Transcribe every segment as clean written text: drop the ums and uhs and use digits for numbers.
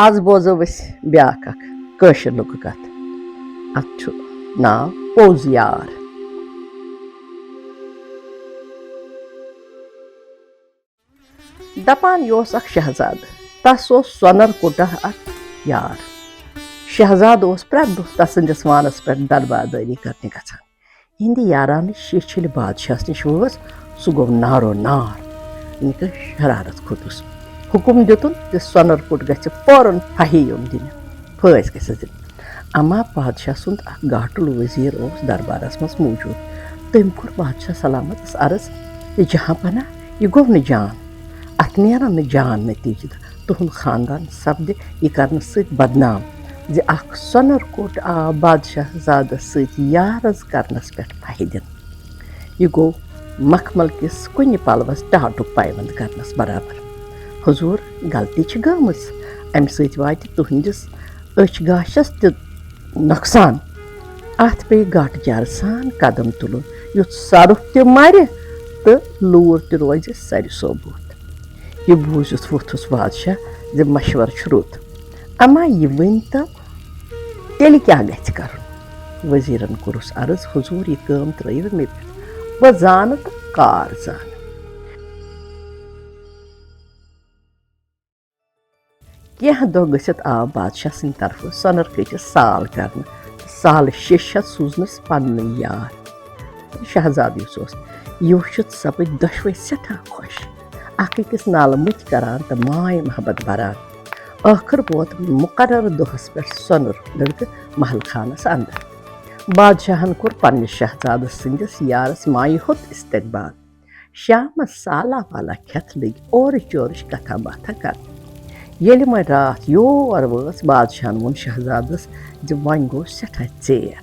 آز بوزو أسۍ بیٛاکھ اکھ کٲشِر لُکہٕ کتھ اتھ چھُ ناو پوٚز یار دپان یہِ اوس اکھ شہزادٕ تس اوس سۄنر کوٹاہ اکھ یار شہزادٕ اوس پرٛٮ۪تھ دۄہ تسٕنٛدِس وانس پٮ۪ٹھ دربادٲری کرنہِ گژھان یِہنٛدِ یارانٕچ شیٚچھ ییٚلہِ بادشاہس نِش وٲژ سُہ گوٚو نارو نار شرارت کھوٚتُس حُکُم دِتُن زِ سۄنر کوٹ گژھِ فوراً پھاہی یُن دِنہٕ پھٲسۍ گژھٮ۪س دِنہٕ اما بادشاہ سُنٛد اکھ گاٹُل وزیٖر اوس دربارس منٛز موٗجوٗد تٔمۍ کوٚر بادشاہ سلامتس عرض زِ جہاں پناہ یہِ گوٚو نہٕ جان اتھ نیرن نہٕ جان نتیٖجہٕ تُہُنٛد خاندان سپدِ یہِ کرنہٕ سۭتۍ بدنام زِ اکھ سۄنر کوٹ آو بادشاہ زادس سۭتۍ یارز کرنس پٮ۪ٹھ پھاہہِ دِنہٕ یہِ گوٚو مخمل کِس کُنہِ پلوس ٹاٹُک پایونٛد کرنس برابر حضوٗر غلطی چھِ گٔمٕژ امہِ سۭتۍ واتہِ تُہنٛدِس أچھ گاشس تہِ نۄقصان اتھ پیٚیہِ گاٹہٕ جارٕ سان قدم تُلُن یُتھ سرُپھ تہِ مرِ تہٕ لوٗر تہِ روزِ سرِ صوبوٗت یہِ بوٗزِتھ ووٚتھُس بادشاہ زِ مشورٕ چھُ رُت اما یہِ ؤنۍتو تیٚلہِ کیٛاہ گژھِ کرُن وزیٖرن کوٚرُس عرض حضوٗر یہِ کٲم ترٲیِو مےٚ پٮ۪ٹھ بہٕ زانہٕ تہٕ کار زانہٕ کینٛہہ دۄہ گٔژھِتھ آو بادشاہ سٕنٛدِ طرفہٕ سۄنر کٔٹِس سال کرنہٕ سالہٕ شیٚش ہتھ سوٗزنس پننُے یار شہزادٕ یُس اوس یہِ وٕچھِتھ سپٕدۍ دۄشوے سٮ۪ٹھاہ خۄش اکھ أکِس نالہٕ مٔتۍ کران تہٕ ماے محبت بران ٲخٕر ووت مُقرر دۄہس پٮ۪ٹھ سۄنُر لڑکہٕ محل خانس انٛدر بادشاہن کوٚر پننِس شہزادس سٕنٛدِس یارس مایہِ ہُت استقبال شامس سالا والا کھٮ۪تھ لٔگۍ اورٕچ یورٕچ کتھا باتھا کرنہِ ییٚلہِ وۄنۍ راتھ یور وٲژ بادشاہن ووٚن شہزادس زِ وۄنۍ گوٚو سٮ۪ٹھاہ ژیر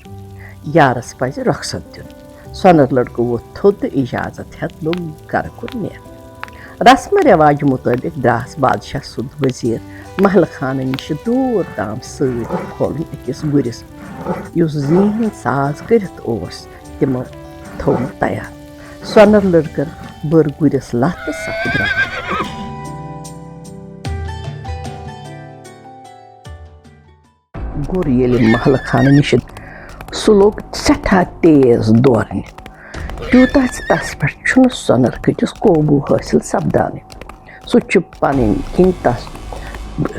یارس پزِ رۄخصت دیُن سۄنر لڑکہٕ ووٚتھ تھوٚد تہٕ اجازت ہٮ۪تھ لوٚگ گرٕ کُن نیرُن رسمہٕ رٮ۪واجہِ مُطٲبق درٛاس بادشاہ سُنٛد ؤزیٖر محلہٕ خانہٕ نِشہِ دوٗر تام سۭتۍ کھولُن أکِس گُرِس یُس زیٖنۍ ساز کٔرِتھ اوس تِمو تھوٚومُت تیار سۄنر لڑکن بٔر گُرِس لتھ تہٕ سپُد رَوانہٕ گُر ییٚلہِ محلہٕ خانہٕ نِشہِ سُہ لوٚگ سٮ۪ٹھاہ تیز دورنہِ تیوٗتاہ زِ تس پٮ۪ٹھ چھُنہٕ سۄنر کٔٹِس قوبوٗ حٲصِل سپدانٕے سُہ چھُ پنٕنۍ کِنۍ تس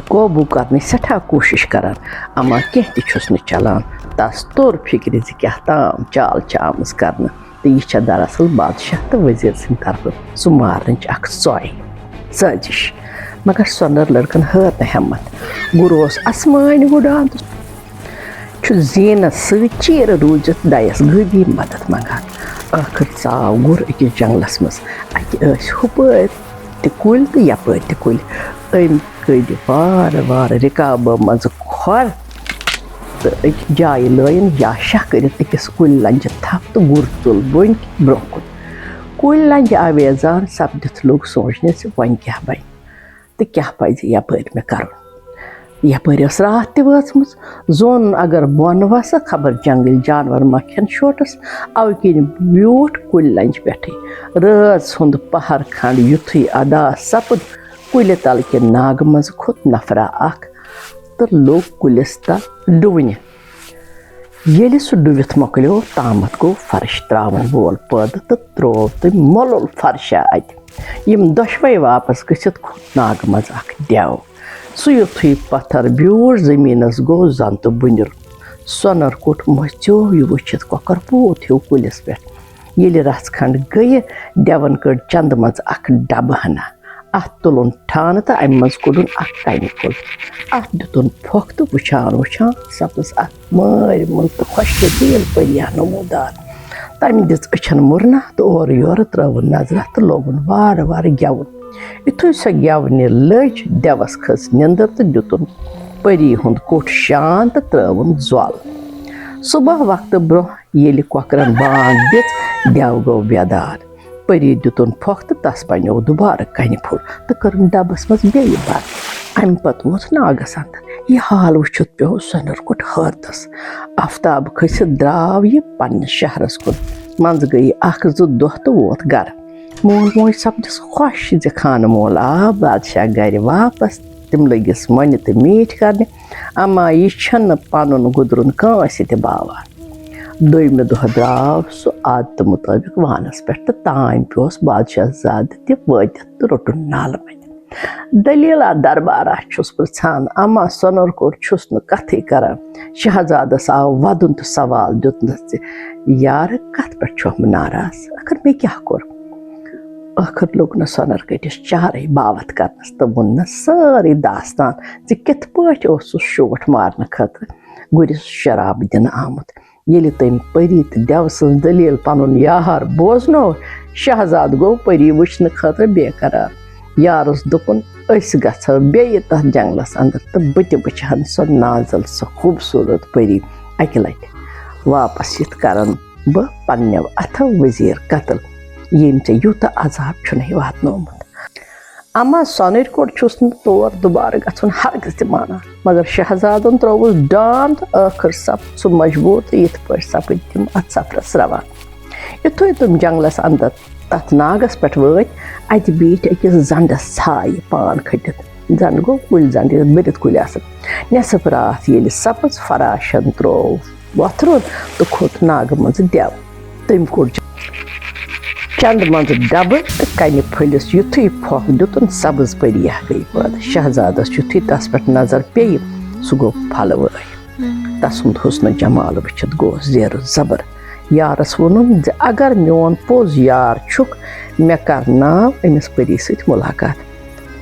قوبوٗ کرنٕچ سٮ۪ٹھاہ کوٗشش کران اما کینٛہہ تہِ چھُس نہٕ چلان تس توٚر فِکرِ زِ کیٛاہ تام چال چھِ آمٕژ کرنہٕ تہٕ یہِ چھےٚ دراصل بادشاہ تہٕ ؤزیٖر سٕنٛدِ طرفہٕ سُہ مارنٕچ اکھ سٲزِش مگر سۄنر لڑکن ہٲر نہٕ ہٮ۪مت گُر اوس اسمانہِ وُڈان تہٕ چھُ زیٖنس سۭتۍ چیٖرٕ روٗزِتھ دَیس غٲبی مدد منٛگان ٲخٕر ژاو گُر أکِس جنگلس منٛز اتہِ ٲسۍ ہُپٲرۍ تہِ کُلۍ تہٕ یپٲرۍ تہِ کُلۍ أمۍ کٔڑۍ وارٕ وارٕ رِکابو منٛزٕ کھۄر تہٕ أکۍ جایہِ لٲیِن یا شاہ کٔرِتھ أکِس کُلۍ لنجہِ تھپھ تہٕ گُر ژوٚل بۄنۍ برٛونٛہہ کُن کُلۍ لنجہِ آویزان سپدِتھ لوٚگ سونٛچنہِ زِ وۄنۍ کیٛاہ بنہِ تہٕ کیٛاہ پزِ یپٲرۍ مےٚ کرُن یپٲرۍ ٲس راتھ تہِ وٲژمٕژ زوٚن اگر بۄن وسہٕ خبر جنگلۍ جانور ما کھٮ۪ن شوٹس اَوٕ کِنۍ بیوٗٹھ کُلۍ لنجہِ پٮ۪ٹھٕے رٲژ ہُنٛد پہر کھنٛڈ یُتھُے ادا سپُد کُلہِ تل کہِ ناگہٕ منٛزٕ کھوٚت نفرا اکھ تہٕ لوٚگ کُلِس تل ڈُونہِ ییٚلہِ سُہ ڈُوِتھ مۄکلیو تامتھ گوٚو فرٕش تراون وول پٲدٕ تہٕ تروو تٔمۍ مۄلُل فرشا اتہِ یِم دۄشوے واپس گٔژھِتھ کھوٚت ناگہٕ منٛز اکھ ڈٮ۪و سُہ یُتھُے پتھر بیوٗٹھ زٔمیٖنس گوٚو زن تہٕ بُنِر سۄنر کوٚٹ مٔژیو یہِ وٕچھِتھ کۄکر پوٗت ہیوٗ کُلِس پٮ۪ٹھ ییٚلہِ رژھ کھنٛڈ گٔیہِ ڈٮ۪ون کٔڑ چندٕ منٛز اکھ ڈبہٕ ہنا اتھ تُلُن ٹھانہٕ تہٕ امہِ منٛز کوٚڑُن اکھ کنہِ پھوٚل اتھ دِتُن پھۄکھ تہٕ وٕچھان وٕچھان سپٕز اتھ مٲرۍ تہٕ خۄشکہِ تیٖل پٔریا نموٗدار تمہِ دِژ أچھن مُرنا تہٕ اورٕ یورٕ ترٲوٕن نظرا تہٕ لوگُن وارٕ وارٕ گٮ۪وُن یِتھُے سۄ گٮ۪ونہِ لٔج ڈٮ۪وس کھٔژ نیندٕر تہٕ دِتُن پٔری ہُنٛد کوٚٹھ شان تہٕ ترٲوٕن زۄل صُبح وقتہٕ برٛونٛہہ ییٚلہِ کۄکرن بانگ دِژ ڈٮ۪و گوٚو بیدار پٔری دِتُن پھۄکھ تہٕ تس بنیو دُبارٕ کنہِ پھوٚل تہٕ کٔرٕن ڈبس منٛز بیٚیہِ بنٛد امہِ پتہٕ ووت ناگس انٛدر یہِ حال وٕچھِتھ پیوٚو سۄنر کوٚٹ حٲرتس آفتاب کھٔسِتھ درٛاو یہِ پننِس شہرس کُن منٛزٕ گٔیہِ اکھ زٕ دۄہ تہٕ ووت گرٕ مول موج سپدِس خۄش زِ خانہٕ مول آو بادشاہ گرِ واپس تِم لٔگِس مۄنہِ تہٕ میٖٹھۍ کَرنہِ اما یہِ چھَنہٕ پَنُن گُدرُن کٲنٛسہِ تہِ باوان دوٚیمہِ دۄہ درٛاو سُہ عادتہٕ مُطٲبِق وانَس پٮ۪ٹھ تہٕ تانۍ پیوس بادشاہ زادٕ تہِ وٲتِتھ تہٕ روٚٹُن نالہٕ وَنہِ دٔلیٖلا دربارا چھُس پرٛژھان اما سۄنُر کوٚر چھُس نہٕ کَتھٕے کَران شہزادَس آو وَدُن تہٕ سوال دیُتنَس زِ یارٕ کَتھ پٮ۪ٹھ چھُکھ بہٕ ناراض ٲخٕر مےٚ کیٛاہ کوٚر ٲخٕر لوٚگ نہٕ سۄنَر کٔٹِس چارَے باوَتھ کَرنَس تہٕ ووٚننَس سٲرٕے داستان زِ کِتھ پٲٹھۍ اوسُس شوٹھ مارنہٕ خٲطرٕ گُرِس شراب دِنہٕ آمُت ییٚلہِ تٔمۍ پٔری تہٕ دٮ۪وٕ سٕنٛز دٔلیٖل پَنُن یار بوزنو شہزادٕ گوٚو پٔری وٕچھنہٕ خٲطرٕ بے قرار یارَس دوٚپُن أسۍ گژھو بیٚیہِ تَتھ جنٛگلَس اَنٛدر تہٕ بہٕ تہِ وٕچھِ ہن سۄ نازل سۄ خوٗبصوٗرت پٔری اَکہِ لَٹہِ واپس یِتھ کَرن بہٕ پنٛنیو اَتھو ؤزیٖر قتل ییٚمۍ ژےٚ یوٗتاہ عذاب چھُنَے واتنومُت اما سۄنٕرۍ کوٚر چھُس نہٕ تور دُبارٕ گژھُن ہرگز تہِ مانان مگر شہزادن ترٛووُس ڈان تہٕ ٲخٕر سپد سُہ مجبوٗر تہٕ یِتھ پٲٹھۍ سپٕدۍ تِم اَتھ سفرس روان یِتھُے تِم جنٛگلس انٛدر تَتھ ناگس پٮ۪ٹھ وٲتۍ اَتہِ بیٖٹھۍ أکِس زنٛڈس ژھایہِ پان کھٔٹِتھ زنٛڈ گوٚو کُلۍ زنٛڈ یَتھ بٔرِتھ کُلۍ آسان نٮ۪صٕف راتھ ییٚلہِ سپٕز فراشن ترٛوو وۄتھرُن تہٕ کھوٚت ناگہٕ منٛزٕ دٮ۪و تٔمۍ کوٚڑ چندٕ منٛزٕ ڈبہٕ تہٕ کَنہِ پھٔلِس یُتھُے پھۄکھ دِتُن سبٕز پٔری گٔے پٲدٕ شہزادس یُتھُے تس پٮ۪ٹھ نظر پیٚیہِ سُہ گوٚو پھلہٕ وٲے تسُنٛد حُسنہٕ جمال وٕچھِتھ گوٚو زیرٕ زبر یارس ووٚنُن زِ اگر میون پوٚز یار چھُکھ مےٚ کرناو أمِس پٔری سۭتۍ مُلاقات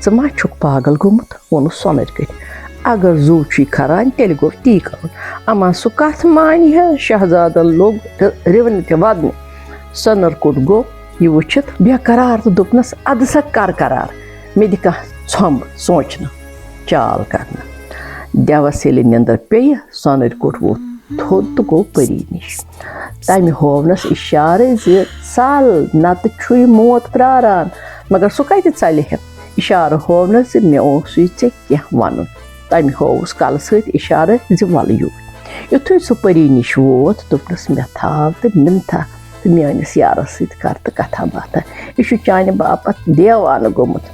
ژٕ ما چھُکھ پاگل گوٚمُت ووٚنُس سۄنٕرۍ کٔٹھۍ اگر زوٗ چھُے کھران تیٚلہِ گوٚو تی کرُن اما سُہ کتھ مانہِ ہے شہزادن لوٚگ رِونہِ تہِ ودنہِ سۄنُر کوٚٹ گوٚو یہِ وٕچھِتھ بے قرار تہٕ دوٚپنس اَدٕ سا کر قرار مےٚ دِ کانٛہہ ژھۄمب سونٛچنہٕ چال کرنہٕ دٮ۪وس ییٚلہِ نِندٕر پیٚیہِ سۄنٕرۍ کوٚٹ ووٚتھ تھوٚد تہٕ گوٚو پٔری نِش تمہِ ہوونس اِشارٕ زِ ژل نتہٕ چھُے موت پراران مگر سُہ کتہِ ژلہِ ہے اِشارٕ ہوونس زِ مےٚ اوسُے ژےٚ کینٛہہ وَنُن تمہِ ہووُس کلہٕ سۭتۍ اِشارٕ زِ وَلہٕ یوٗرۍ یِتھُے سُہ پٔری نِش ووت دوٚپنس مےٚ تھاو تہٕ مِنتھا تہٕ میٲنِس یارس سۭتۍ کر تہٕ کتھا باتھا یہِ چھُ چانہِ باپتھ دیوانہٕ گوٚمُت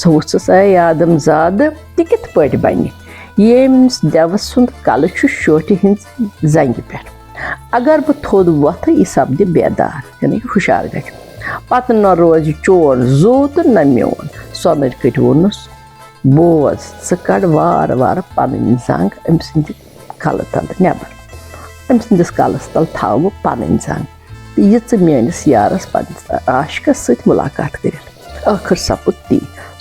سۄ وٕژھٕس اے آدم زادٕ تہِ کِتھ پٲٹھۍ بنہِ ییٚمِس دٮ۪وٕ سُنٛد کلہٕ چھُ شوٹھِ ہِنٛزِ زنٛگہِ پٮ۪ٹھ اگر بہٕ تھوٚد وۄتھٕ یہِ سپدِ بیدار یعنی کہِ ہُشار گژھِ پتہٕ نہ روزِ چور زوٗ تہٕ نہ میون سۄنٕرۍ کٔٹۍ ووٚنُس بوز ژٕ کڑ وارٕ وارٕ پنٕنۍ زنٛگ أمۍ سٕنٛدِ کلہٕ تلہٕ نٮ۪بر أمۍ سٕنٛدِس کلس تل تھاو بہٕ پنٕنۍ زنٛگ تہٕ یہِ ژٕ میٲنِس یارس پننِس عاشقس سۭتۍ مُلاقات کٔرِتھ ٲخٕر سپُد تی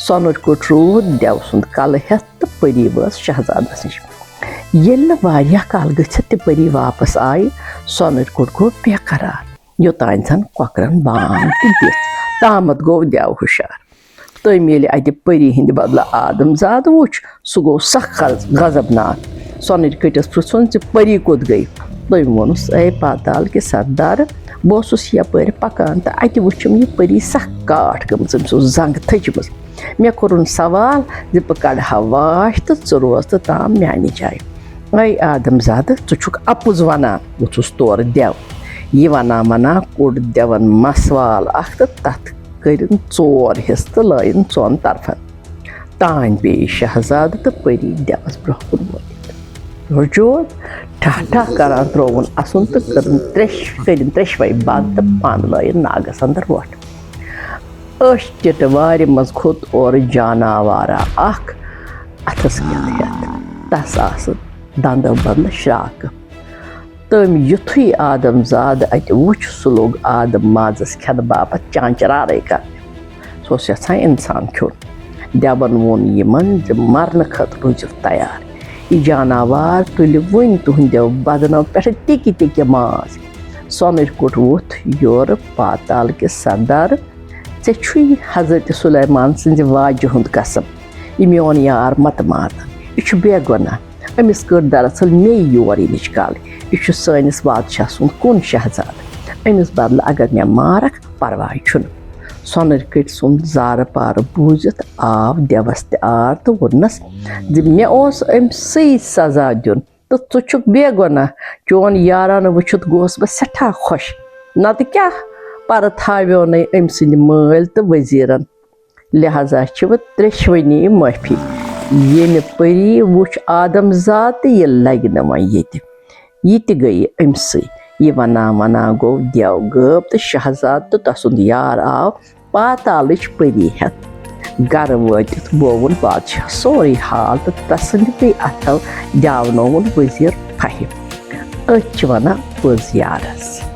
سۄنٕرۍ کوٚٹ روٗد دٮ۪وٕ سُنٛد کلہٕ ہٮ۪تھ تہٕ پٔری وٲژ شہزادس نِش ییٚلہِ نہٕ واریاہ کال گٔژھِتھ تہِ پٔری واپس آیہِ سۄنٕرۍ کوٚٹ گوٚو بے قرار یوٚتانۍ زن کۄکرن بانگ تہِ دِژ تامتھ گوٚو دٮ۪و ہُشار تٔمۍ ییٚلہِ اَتہِ پٔری ہِنٛدِ بدلہٕ آدم زادٕ وٕچھ سُہ گوٚو سخ غضبناک سۄنٕرۍ کٔٹِس پرٛژھُن زِ پٔری کوٚت گٔے تٔمۍ ووٚنُس اے پاتال کہِ سردارٕ بہٕ اوسُس یپٲرۍ پکان تہٕ اَتہِ وٕچھُم یہِ پٔری سخ کاٹھ گٔمٕژ أمِس اوس زنٛگ تھٔچمٕژ مےٚ کوٚرُن سوال زِ بہٕ کڑٕ ہا واش تہٕ ژٕ روز تہٕ تام میانہِ جایہِ اے آدم زادٕ ژٕ چھُکھ اَپُز ونان ووٚتھُس تورٕ دٮ۪و یہِ ونان کوٚڑ دٮ۪ون مسوال اکھ تہٕ تتھ کٔرِن ژور حِصہٕ تہٕ لٲیِن ژۄن طرفن تانۍ پیٚیہِ شہزادٕ تہٕ پٔری دٮ۪وس برونٛہہ کُن وٲتِتھ رجوٗد ٹھاہ ٹھاہ کران ترٛووُن اَسُن تہٕ کٔرِن ترٛیشوَے بنٛد تہٕ پانہٕ لٲیِن ناگس انٛدر وۄٹھ أچھ چِٹہٕ وارِ منٛز کھوٚت اورٕ جاناوارا اکھ اَتھس کٮ۪تھ ہٮ۪تھ تس آسہٕ دنٛدو بدلہٕ شراکہٕ تٔمۍ یِتھُے آدم زادٕ اَتہِ وٕچھ سُہ لوٚگ آدم مازس کھٮ۪نہٕ باپتھ چانچرارے کرنہِ سُہ اوس یژھان اِنسان کھیوٚن دٮ۪وَن ووٚن یِمن زِ مرنہٕ خٲطرٕ روٗزِو تیار یہِ جاناوار تُلہِ وُنۍ تُہنٛدیو بدنو پٮ۪ٹھٕ ٹِکہِ ٹِکہِ ماز سۄنٕرۍ کوٚٹ ووٚتھ یورٕ پاتال کِس سردارٕ ژےٚ چھُے حضرتِ سُلیمان سٕنٛزِ واجہِ ہُنٛد قسم یہِ میون یار متہٕ ماران یہِ چھُ بے گۄناہ أمِس کٔر دراصل مے یور یِنٕچ کالہِ یہِ چھُ سٲنِس بادشاہ سُنٛد کُن شہزادٕ أمِس بدلہٕ اگر مےٚ مارکھ پرواے چھُنہٕ سۄنٕرۍ کٔٹۍ سُنٛد زارٕ پارٕ بوٗزِتھ آو دٮ۪وس تہِ آر تہٕ ووٚننس زِ مےٚ اوس أمسٕے سزا دیُن تہٕ ژٕ چھُکھ بے گۄناہ چون یارانہٕ وٕچھِتھ گوس بہٕ سٮ۪ٹھاہ خۄش نتہٕ کیٛاہ پرٕ تھاویو نَے أمۍ سٕنٛدِ مٲلۍ تہٕ ؤزیٖرن لہذا چھِ وۄنۍ ترٛیشوٕنی معٲفی ییٚلہِ پٔری وٕچھ آدم زاد تہٕ یہِ لگہِ نہٕ وۄنۍ ییٚتہِ یہِ تہِ گٔیہِ أمسٕے یہِ وَنان گوٚو دٮ۪و غٲب تہٕ شہزاد تہٕ تسُنٛد یار آو پاتالٕچ پٔری ہٮ۪تھ گرٕ وٲتِتھ بووُن بادشاہ سورُے حال تہٕ تسٕنٛدِ بیٚیہِ اَتھو دیاونووُن ؤزیٖر فہِم أتھۍ چھِ وَنان پٔز یارس